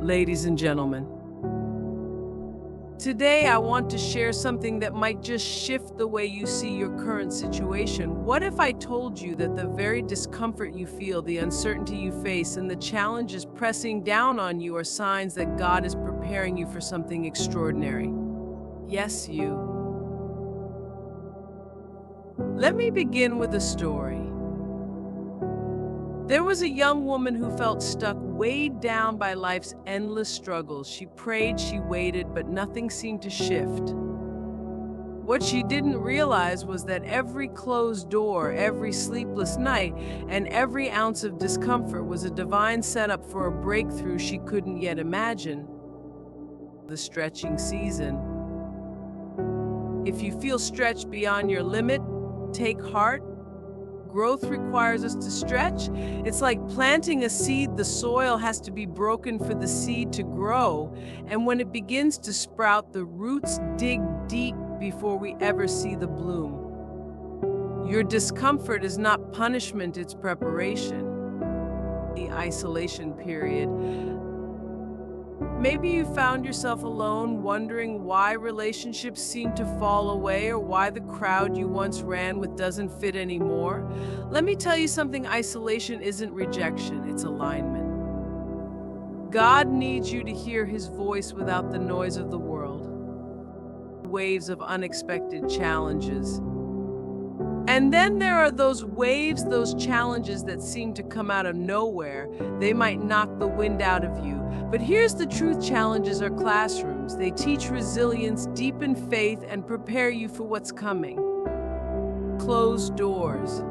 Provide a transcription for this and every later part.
Ladies and gentlemen, today I want to share something that might just shift the way you see your current situation. What if I told you that the very discomfort you feel, the uncertainty you face, and the challenges pressing down on you are signs that God is preparing you for something extraordinary? Yes, you. Let me begin with a story. There was a young woman who felt stuck, weighed down by life's endless struggles. She prayed, she waited, but nothing seemed to shift. What she didn't realize was that every closed door, every sleepless night, and every ounce of discomfort was a divine setup for a breakthrough she couldn't yet imagine. The stretching season. If you feel stretched beyond your limit, take heart. Growth requires us to stretch. It's like planting a seed. The soil has to be broken for the seed to grow. And when it begins to sprout, the roots dig deep before we ever see the bloom. Your discomfort is not punishment, it's preparation. The isolation period. Maybe you found yourself alone, wondering why relationships seem to fall away or why the crowd you once ran with doesn't fit anymore. Let me tell you something, isolation isn't rejection, it's alignment. God needs you to hear His voice without the noise of the world. Waves of unexpected challenges. And then there are those waves, those challenges that seem to come out of nowhere. They might knock the wind out of you. But here's the truth, challenges are classrooms. They teach resilience, deepen faith, and prepare you for what's coming. Closed doors.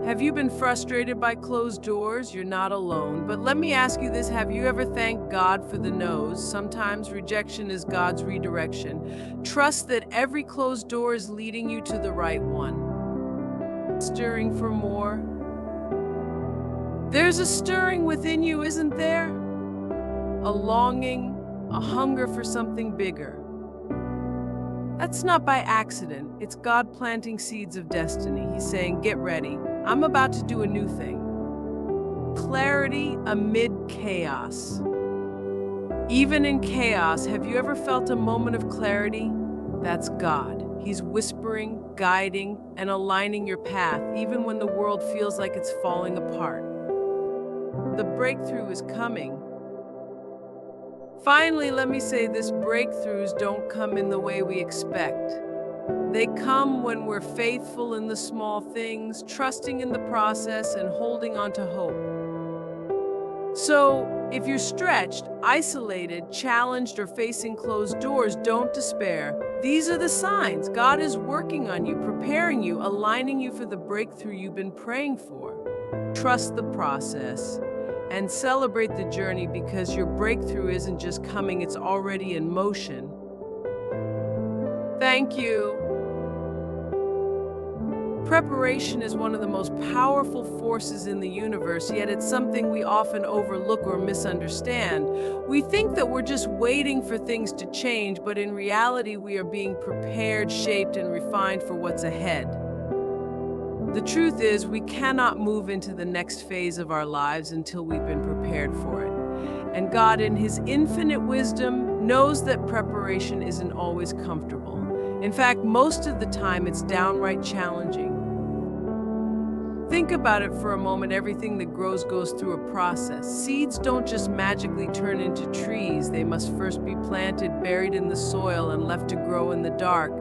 Have you been frustrated by closed doors? You're not alone. But let me ask you this, have you ever thanked God for the no's? Sometimes rejection is God's redirection. Trust that every closed door is leading you to the right one. Stirring for more. There's a stirring within you, isn't there? A longing, a hunger for something bigger. That's not by accident. It's God planting seeds of destiny. He's saying, get ready. I'm about to do a new thing. Clarity amid chaos. Even in chaos, have you ever felt a moment of clarity? That's God. He's whispering, guiding, and aligning your path, even when the world feels like it's falling apart. The breakthrough is coming. Finally, let me say this, breakthroughs don't come in the way we expect. They come when we're faithful in the small things, trusting in the process, and holding on to hope. So, if you're stretched, isolated, challenged, or facing closed doors, don't despair. These are the signs. God is working on you, preparing you, aligning you for the breakthrough you've been praying for. Trust the process and celebrate the journey, because your breakthrough isn't just coming, it's already in motion. Thank you. Preparation is one of the most powerful forces in the universe, yet it's something we often overlook or misunderstand. We think that we're just waiting for things to change, but in reality, we are being prepared, shaped, and refined for what's ahead. The truth is, we cannot move into the next phase of our lives until we've been prepared for it. And God, in His infinite wisdom, knows that preparation isn't always comfortable. In fact, most of the time, it's downright challenging. Think about it for a moment. Everything that grows goes through a process. Seeds don't just magically turn into trees. They must first be planted, buried in the soil, and left to grow in the dark.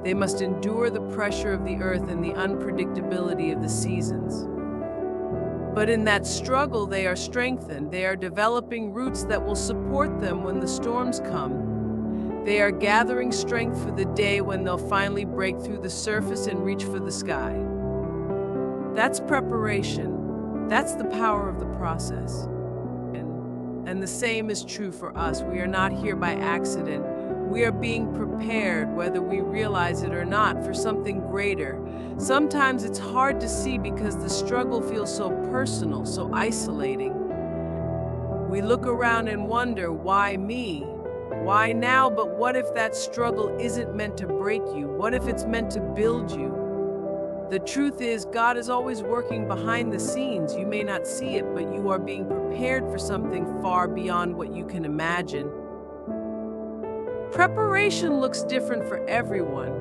They must endure the pressure of the earth and the unpredictability of the seasons. But in that struggle, they are strengthened. They are developing roots that will support them when the storms come. They are gathering strength for the day when they'll finally break through the surface and reach for the sky. That's preparation. That's the power of the process. And the same is true for us. We are not here by accident. We are being prepared, whether we realize it or not, for something greater. Sometimes it's hard to see because the struggle feels so personal, so isolating. We look around and wonder, why me? Why now? But what if that struggle isn't meant to break you? What if it's meant to build you? The truth is, God is always working behind the scenes. You may not see it, but you are being prepared for something far beyond what you can imagine. Preparation looks different for everyone.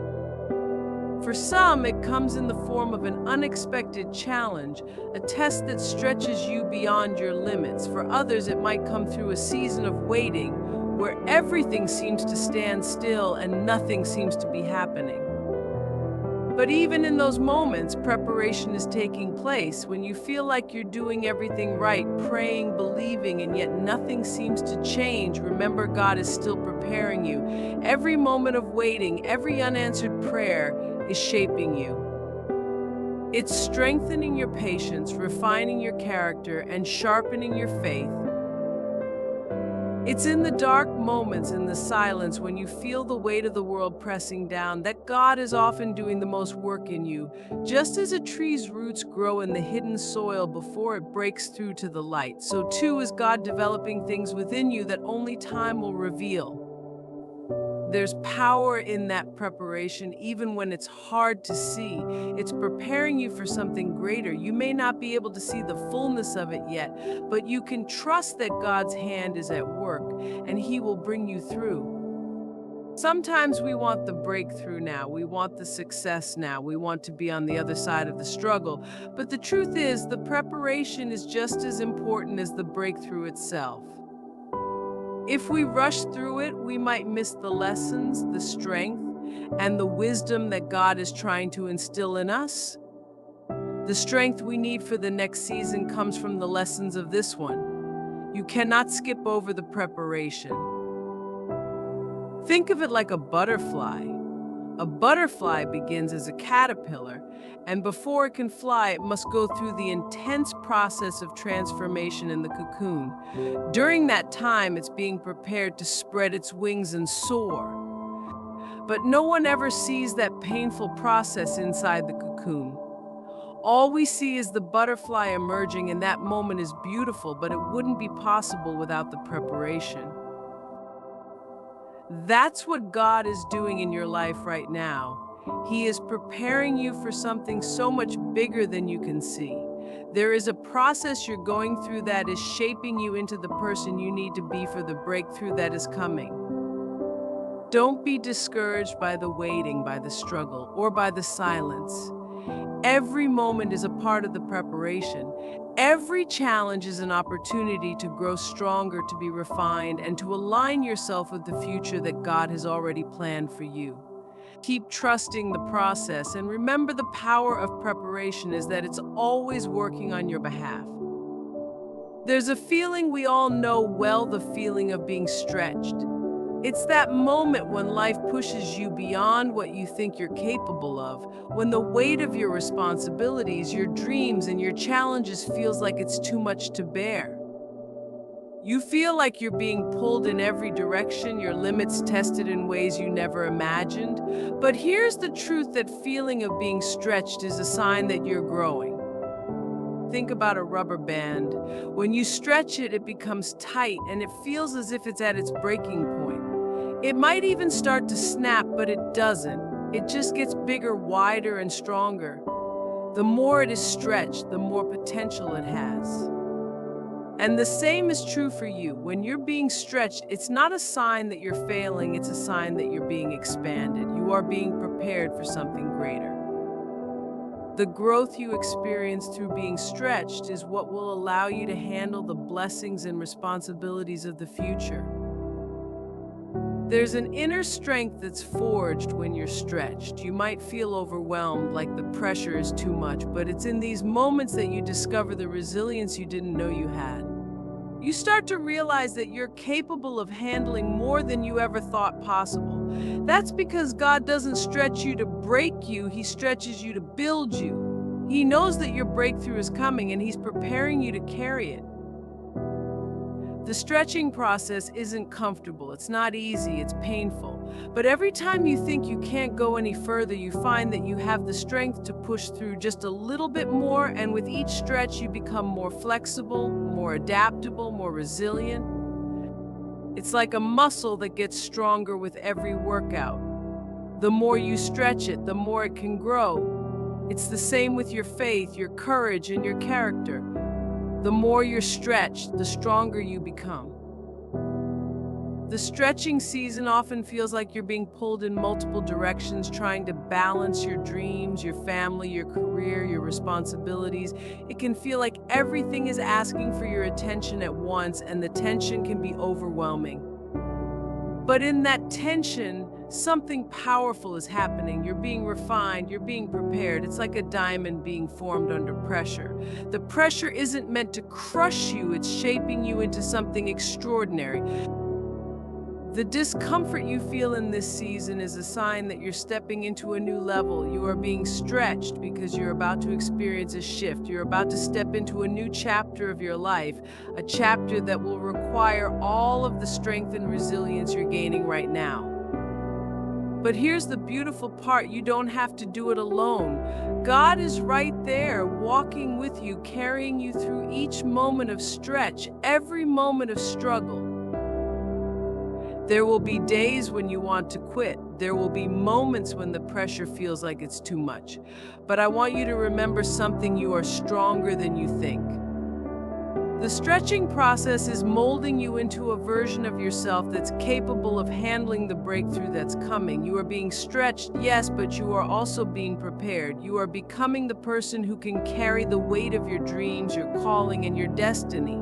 For some, it comes in the form of an unexpected challenge, a test that stretches you beyond your limits. For others, it might come through a season of waiting, where everything seems to stand still and nothing seems to be happening. But even in those moments, preparation is taking place. When you feel like you're doing everything right, praying, believing, and yet nothing seems to change, remember God is still preparing you. Every moment of waiting, every unanswered prayer is shaping you. It's strengthening your patience, refining your character, and sharpening your faith. It's in the dark moments, in the silence, when you feel the weight of the world pressing down, that God is often doing the most work in you. Just as a tree's roots grow in the hidden soil before it breaks through to the light, so too is God developing things within you that only time will reveal. There's power in that preparation, even when it's hard to see. It's preparing you for something greater. You may not be able to see the fullness of it yet, but you can trust that God's hand is at work and He will bring you through. Sometimes we want the breakthrough now. We want the success now. We want to be on the other side of the struggle. But the truth is, the preparation is just as important as the breakthrough itself. If we rush through it, we might miss the lessons, the strength, and the wisdom that God is trying to instill in us. The strength we need for the next season comes from the lessons of this one. You cannot skip over the preparation. Think of it like a butterfly. A butterfly begins as a caterpillar, and before it can fly, it must go through the intense process of transformation in the cocoon. During that time, it's being prepared to spread its wings and soar. But no one ever sees that painful process inside the cocoon. All we see is the butterfly emerging, and that moment is beautiful, but it wouldn't be possible without the preparation. That's what God is doing in your life right now. He is preparing you for something so much bigger than you can see. There is a process you're going through that is shaping you into the person you need to be for the breakthrough that is coming. Don't be discouraged by the waiting, by the struggle, or by the silence. Every moment is a part of the preparation. Every challenge is an opportunity to grow stronger, to be refined, and to align yourself with the future that God has already planned for you. Keep trusting the process, and remember, the power of preparation is that it's always working on your behalf. There's a feeling we all know well, the feeling of being stretched. It's that moment when life pushes you beyond what you think you're capable of, when the weight of your responsibilities, your dreams, and your challenges feels like it's too much to bear. You feel like you're being pulled in every direction, your limits tested in ways you never imagined. But here's the truth: that feeling of being stretched is a sign that you're growing. Think about a rubber band. When you stretch it, it becomes tight and it feels as if it's at its breaking point. It might even start to snap, but it doesn't. It just gets bigger, wider, and stronger. The more it is stretched, the more potential it has. And the same is true for you. When you're being stretched, it's not a sign that you're failing, it's a sign that you're being expanded. You are being prepared for something greater. The growth you experience through being stretched is what will allow you to handle the blessings and responsibilities of the future. There's an inner strength that's forged when you're stretched. You might feel overwhelmed, like the pressure is too much, but it's in these moments that you discover the resilience you didn't know you had. You start to realize that you're capable of handling more than you ever thought possible. That's because God doesn't stretch you to break you, He stretches you to build you. He knows that your breakthrough is coming, and He's preparing you to carry it. The stretching process isn't comfortable, it's not easy, it's painful. But every time you think you can't go any further, you find that you have the strength to push through just a little bit more, and with each stretch you become more flexible, more adaptable, more resilient. It's like a muscle that gets stronger with every workout. The more you stretch it, the more it can grow. It's the same with your faith, your courage, and your character. The more you're stretched, the stronger you become. The stretching season often feels like you're being pulled in multiple directions, trying to balance your dreams, your family, your career, your responsibilities. It can feel like everything is asking for your attention at once, and the tension can be overwhelming. But in that tension, something powerful is happening. You're being refined, you're being prepared. It's like a diamond being formed under pressure. The pressure isn't meant to crush you, it's shaping you into something extraordinary. The discomfort you feel in this season is a sign that you're stepping into a new level. You are being stretched because you're about to experience a shift. You're about to step into a new chapter of your life, a chapter that will require all of the strength and resilience you're gaining right now. But here's the beautiful part: you don't have to do it alone. God is right there, walking with you, carrying you through each moment of stretch, every moment of struggle. There will be days when you want to quit. There will be moments when the pressure feels like it's too much. But I want you to remember something: you are stronger than you think. The stretching process is molding you into a version of yourself that's capable of handling the breakthrough that's coming. You are being stretched, yes, but you are also being prepared. You are becoming the person who can carry the weight of your dreams, your calling, and your destiny.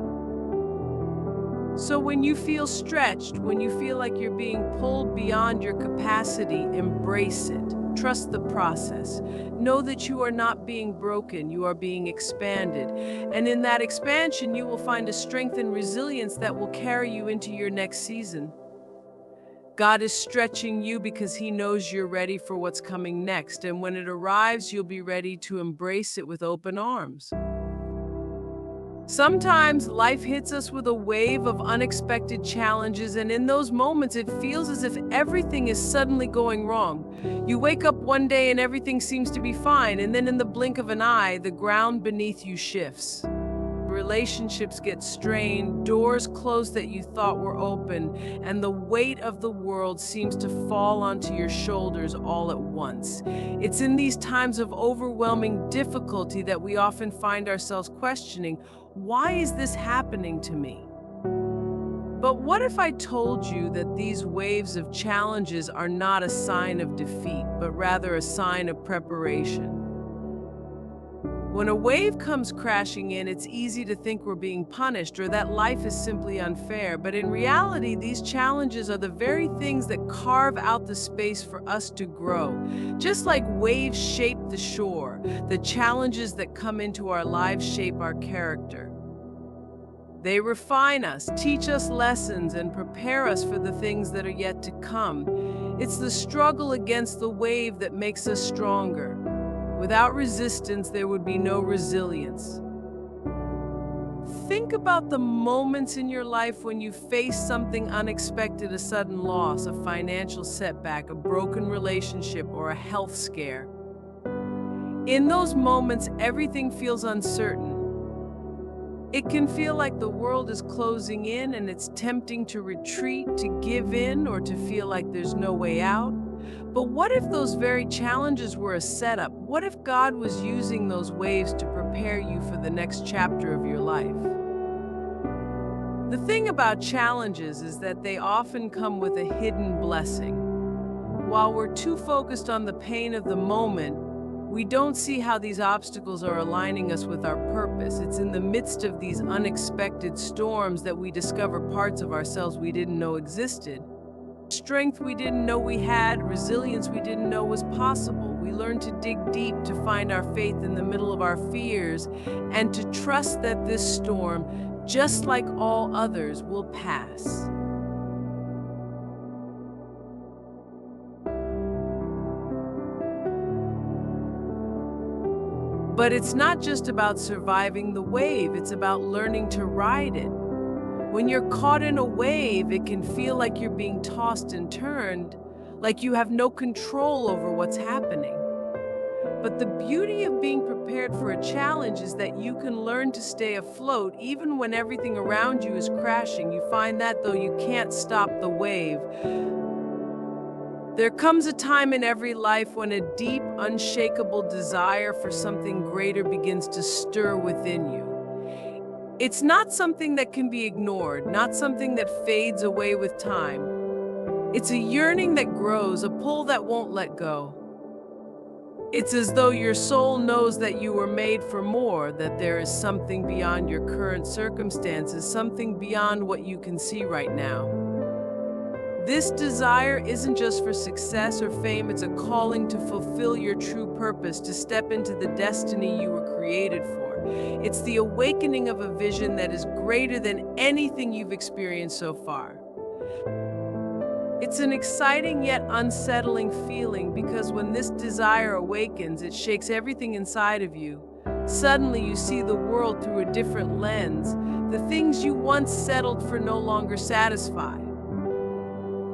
So when you feel stretched, when you feel like you're being pulled beyond your capacity, embrace it. Trust the process. Know that you are not being broken, you are being expanded. And in that expansion, you will find a strength and resilience that will carry you into your next season. God is stretching you because He knows you're ready for what's coming next. And when it arrives, you'll be ready to embrace it with open arms. Sometimes life hits us with a wave of unexpected challenges, and in those moments, it feels as if everything is suddenly going wrong. You wake up one day and everything seems to be fine, and then in the blink of an eye, the ground beneath you shifts. Relationships get strained, doors close that you thought were open, and the weight of the world seems to fall onto your shoulders all at once. It's in these times of overwhelming difficulty that we often find ourselves questioning, why is this happening to me? But what if I told you that these waves of challenges are not a sign of defeat, but rather a sign of preparation? When a wave comes crashing in, it's easy to think we're being punished or that life is simply unfair. But in reality, these challenges are the very things that carve out the space for us to grow. Just like waves shape the shore, the challenges that come into our lives shape our character. They refine us, teach us lessons, and prepare us for the things that are yet to come. It's the struggle against the wave that makes us stronger. Without resistance, there would be no resilience. Think about the moments in your life when you face something unexpected: a sudden loss, a financial setback, a broken relationship, or a health scare. In those moments, everything feels uncertain. It can feel like the world is closing in, and it's tempting to retreat, to give in, or to feel like there's no way out. But what if those very challenges were a setup? What if God was using those waves to prepare you for the next chapter of your life? The thing about challenges is that they often come with a hidden blessing. While we're too focused on the pain of the moment, we don't see how these obstacles are aligning us with our purpose. It's in the midst of these unexpected storms that we discover parts of ourselves we didn't know existed. Strength we didn't know we had, resilience we didn't know was possible. We learn to dig deep, to find our faith in the middle of our fears, and to trust that this storm, just like all others, will pass. But it's not just about surviving the wave, it's about learning to ride it. When you're caught in a wave, it can feel like you're being tossed and turned, like you have no control over what's happening. But the beauty of being prepared for a challenge is that you can learn to stay afloat even when everything around you is crashing. You find that though you can't stop the wave, There comes a time in every life when a deep, unshakable desire for something greater begins to stir within you. It's not something that can be ignored, not something that fades away with time. It's a yearning that grows, a pull that won't let go. It's as though your soul knows that you were made for more, that there is something beyond your current circumstances, something beyond what you can see right now. This desire isn't just for success or fame, it's a calling to fulfill your true purpose, to step into the destiny you were created for. It's the awakening of a vision that is greater than anything you've experienced so far. It's an exciting yet unsettling feeling because when this desire awakens, it shakes everything inside of you. Suddenly, you see the world through a different lens. The things you once settled for no longer satisfy.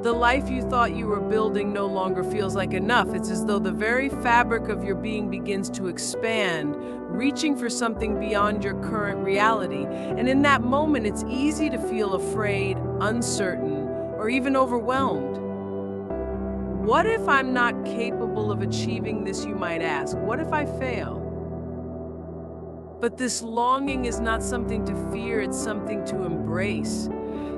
The life you thought you were building no longer feels like enough. It's as though the very fabric of your being begins to expand, reaching for something beyond your current reality. And in that moment, it's easy to feel afraid, uncertain, or even overwhelmed. What if I'm not capable of achieving this, you might ask? What if I fail? But this longing is not something to fear, it's something to embrace.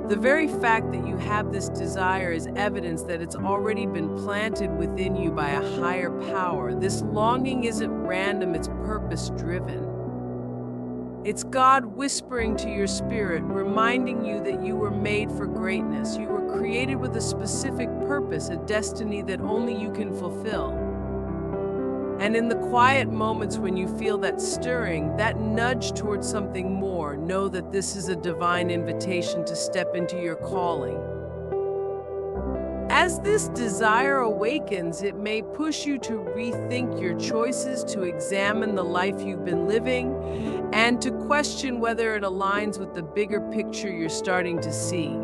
The very fact that you have this desire is evidence that it's already been planted within you by a higher power. This longing isn't random, it's purpose-driven. It's God whispering to your spirit, reminding you that you were made for greatness. You were created with a specific purpose, a destiny that only you can fulfill. And in the quiet moments when you feel that stirring, that nudge towards something more, know that this is a divine invitation to step into your calling. As this desire awakens, it may push you to rethink your choices, to examine the life you've been living, and to question whether it aligns with the bigger picture you're starting to see.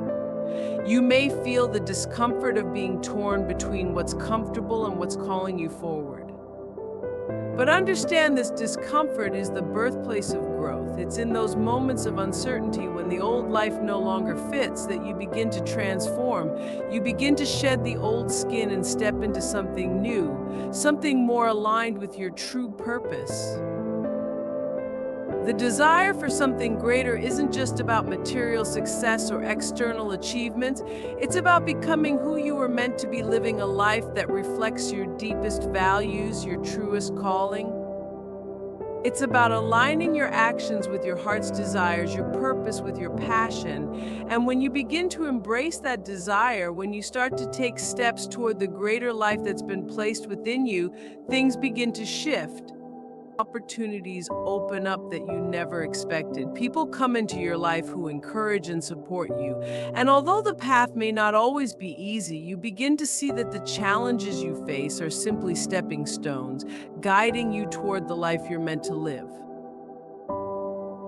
You may feel the discomfort of being torn between what's comfortable and what's calling you forward. But understand this discomfort is the birthplace of growth. It's in those moments of uncertainty when the old life no longer fits that you begin to transform. You begin to shed the old skin and step into something new, something more aligned with your true purpose. The desire for something greater isn't just about material success or external achievements. It's about becoming who you were meant to be, living a life that reflects your deepest values, your truest calling. It's about aligning your actions with your heart's desires, your purpose with your passion. And when you begin to embrace that desire, when you start to take steps toward the greater life that's been placed within you, things begin to shift. Opportunities open up that you never expected. People come into your life who encourage and support you. And although the path may not always be easy, you begin to see that the challenges you face are simply stepping stones, guiding you toward the life you're meant to live.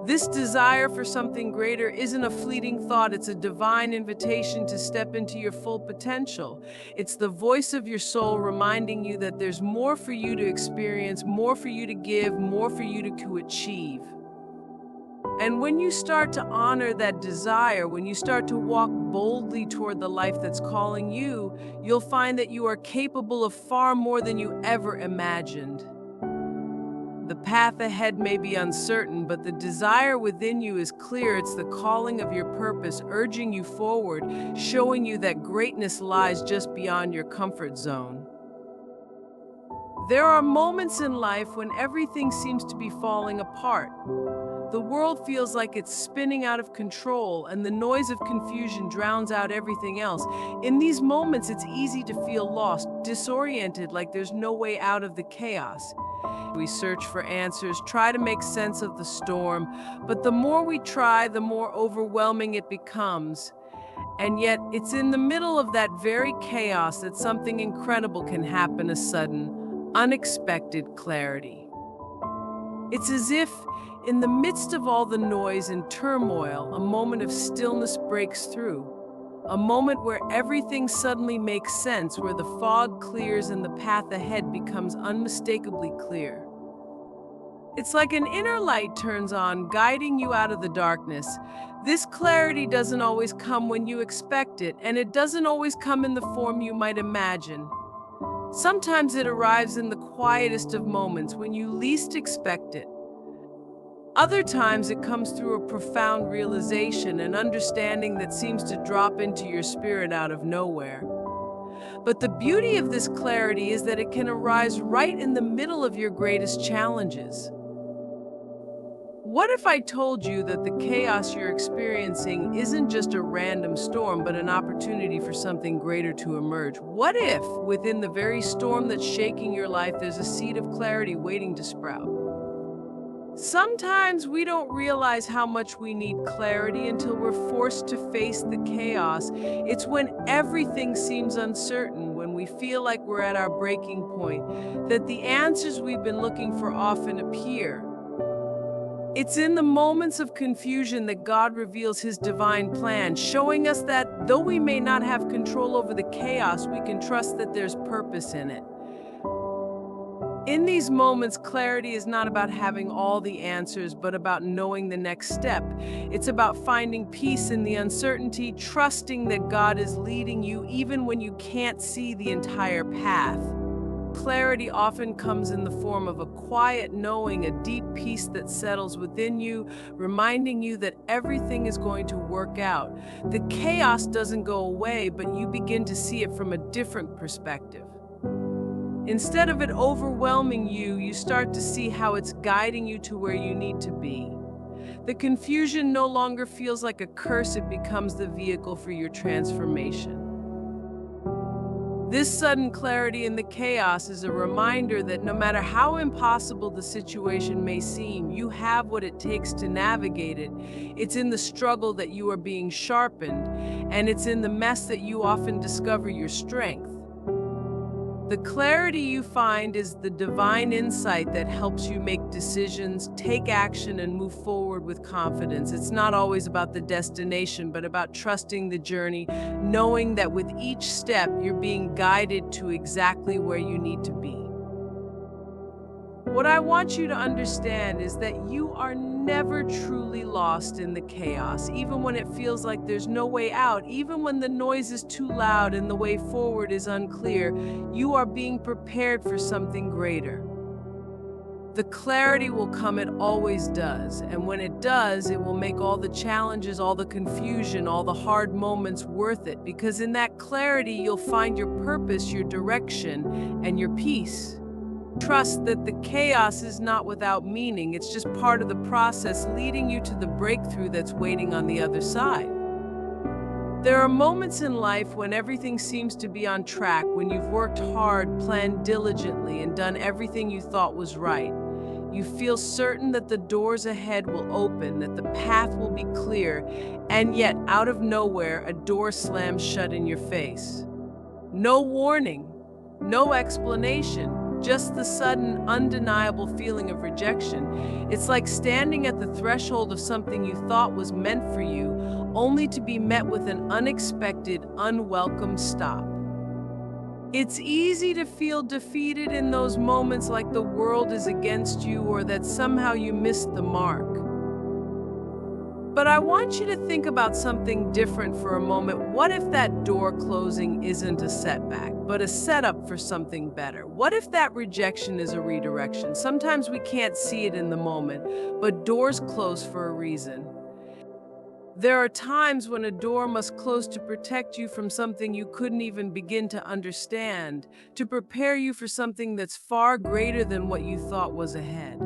This desire for something greater isn't a fleeting thought, it's a divine invitation to step into your full potential. It's the voice of your soul reminding you that there's more for you to experience, more for you to give, more for you to achieve. And when you start to honor that desire, when you start to walk boldly toward the life that's calling you, you'll find that you are capable of far more than you ever imagined. The path ahead may be uncertain, but the desire within you is clear. It's the calling of your purpose, urging you forward, showing you that greatness lies just beyond your comfort zone. There are moments in life when everything seems to be falling apart. The world feels like it's spinning out of control, and the noise of confusion drowns out everything else. In these moments, it's easy to feel lost, disoriented, like there's no way out of the chaos. We search for answers, try to make sense of the storm, but the more we try, the more overwhelming it becomes. And yet, it's in the middle of that very chaos that something incredible can happen, a sudden, unexpected clarity. It's as if, in the midst of all the noise and turmoil, a moment of stillness breaks through. A moment where everything suddenly makes sense, where the fog clears and the path ahead becomes unmistakably clear. It's like an inner light turns on, guiding you out of the darkness. This clarity doesn't always come when you expect it, and it doesn't always come in the form you might imagine. Sometimes it arrives in the quietest of moments when you least expect it. Other times it comes through a profound realization, an understanding that seems to drop into your spirit out of nowhere. But the beauty of this clarity is that it can arise right in the middle of your greatest challenges. What if I told you that the chaos you're experiencing isn't just a random storm, but an opportunity for something greater to emerge? What if, within the very storm that's shaking your life, there's a seed of clarity waiting to sprout? Sometimes we don't realize how much we need clarity until we're forced to face the chaos. It's when everything seems uncertain, when we feel like we're at our breaking point, that the answers we've been looking for often appear. It's in the moments of confusion that God reveals His divine plan, showing us that though we may not have control over the chaos, we can trust that there's purpose in it. In these moments, clarity is not about having all the answers, but about knowing the next step. It's about finding peace in the uncertainty, trusting that God is leading you even when you can't see the entire path. Clarity often comes in the form of a quiet knowing, a deep peace that settles within you, reminding you that everything is going to work out. The chaos doesn't go away, but you begin to see it from a different perspective. Instead of it overwhelming you, you start to see how it's guiding you to where you need to be. The confusion no longer feels like a curse, it becomes the vehicle for your transformation. This sudden clarity in the chaos is a reminder that no matter how impossible the situation may seem, you have what it takes to navigate it. It's in the struggle that you are being sharpened, and it's in the mess that you often discover your strength. The clarity you find is the divine insight that helps you make decisions, take action, and move forward with confidence. It's not always about the destination, but about trusting the journey, knowing that with each step, you're being guided to exactly where you need to be. What I want you to understand is that you are never truly lost in the chaos, even when it feels like there's no way out, even when the noise is too loud and the way forward is unclear. You are being prepared for something greater. The clarity will come, it always does, and when it does, it will make all the challenges, all the confusion, all the hard moments worth it, because in that clarity, you'll find your purpose, your direction, and your peace. Trust that the chaos is not without meaning. It's just part of the process leading you to the breakthrough that's waiting on the other side. There are moments in life when everything seems to be on track, when you've worked hard, planned diligently, and done everything you thought was right. You feel certain that the doors ahead will open, that the path will be clear, and yet, out of nowhere, a door slams shut in your face. No warning, no explanation. Just the sudden, undeniable feeling of rejection. It's like standing at the threshold of something you thought was meant for you, only to be met with an unexpected, unwelcome stop. It's easy to feel defeated in those moments, like the world is against you or that somehow you missed the mark. But I want you to think about something different for a moment. What if that door closing isn't a setback, but a setup for something better? What if that rejection is a redirection? Sometimes we can't see it in the moment, but doors close for a reason. There are times when a door must close to protect you from something you couldn't even begin to understand, to prepare you for something that's far greater than what you thought was ahead.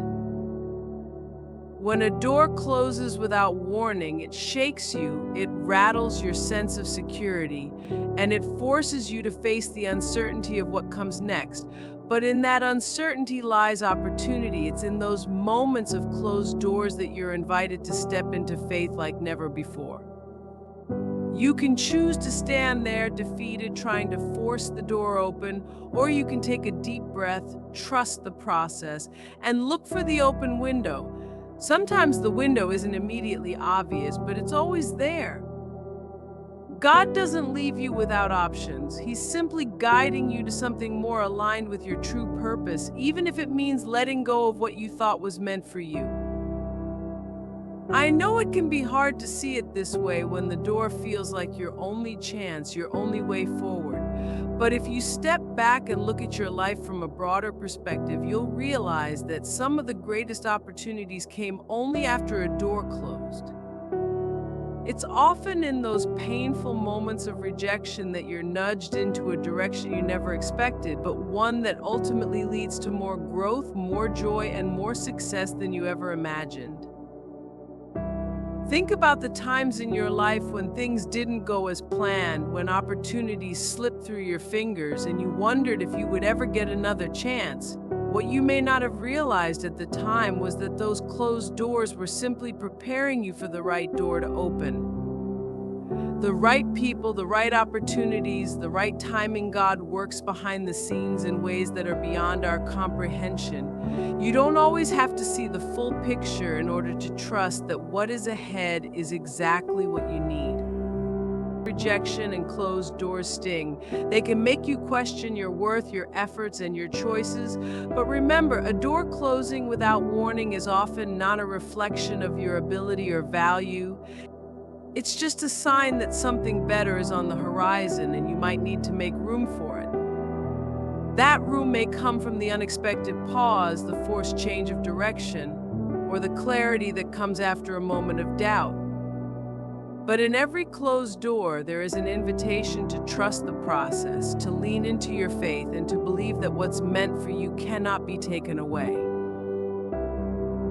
When a door closes without warning, it shakes you, it rattles your sense of security, and it forces you to face the uncertainty of what comes next. But in that uncertainty lies opportunity. It's in those moments of closed doors that you're invited to step into faith like never before. You can choose to stand there defeated, trying to force the door open, or you can take a deep breath, trust the process, and look for the open window. Sometimes the window isn't immediately obvious, but it's always there. God doesn't leave you without options. He's simply guiding you to something more aligned with your true purpose, even if it means letting go of what you thought was meant for you. I know it can be hard to see it this way when the door feels like your only chance, your only way forward. But if you step step back and look at your life from a broader perspective, you'll realize that some of the greatest opportunities came only after a door closed. It's often in those painful moments of rejection that you're nudged into a direction you never expected, but one that ultimately leads to more growth, more joy, and more success than you ever imagined. Think about the times in your life when things didn't go as planned, when opportunities slipped through your fingers and you wondered if you would ever get another chance. What you may not have realized at the time was that those closed doors were simply preparing you for the right door to open. The right people, the right opportunities, the right timing. God works behind the scenes in ways that are beyond our comprehension. You don't always have to see the full picture in order to trust that what is ahead is exactly what you need. Rejection and closed doors sting. They can make you question your worth, your efforts, and your choices. But remember, a door closing without warning is often not a reflection of your ability or value. It's just a sign that something better is on the horizon and you might need to make room for it. That room may come from the unexpected pause, the forced change of direction, or the clarity that comes after a moment of doubt. But in every closed door, there is an invitation to trust the process, to lean into your faith, and to believe that what's meant for you cannot be taken away.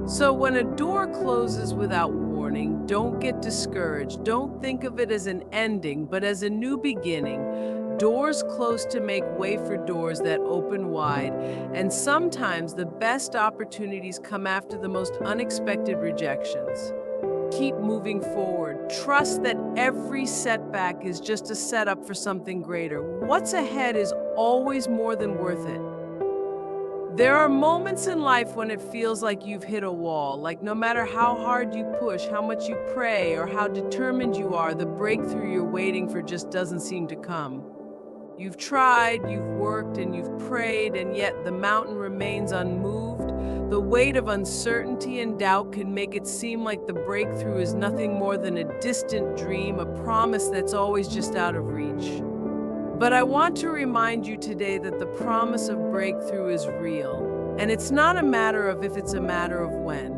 So when a door closes without warning, don't get discouraged. Don't think of it as an ending, but as a new beginning. Doors close to make way for doors that open wide, and sometimes the best opportunities come after the most unexpected rejections. Keep moving forward. Trust that every setback is just a setup for something greater. What's ahead is always more than worth it. There are moments in life when it feels like you've hit a wall, like no matter how hard you push, how much you pray, or how determined you are, the breakthrough you're waiting for just doesn't seem to come. You've tried, you've worked, and you've prayed, and yet the mountain remains unmoved. The weight of uncertainty and doubt can make it seem like the breakthrough is nothing more than a distant dream, a promise that's always just out of reach. But I want to remind you today that the promise of breakthrough is real, and it's not a matter of if, it's a matter of when.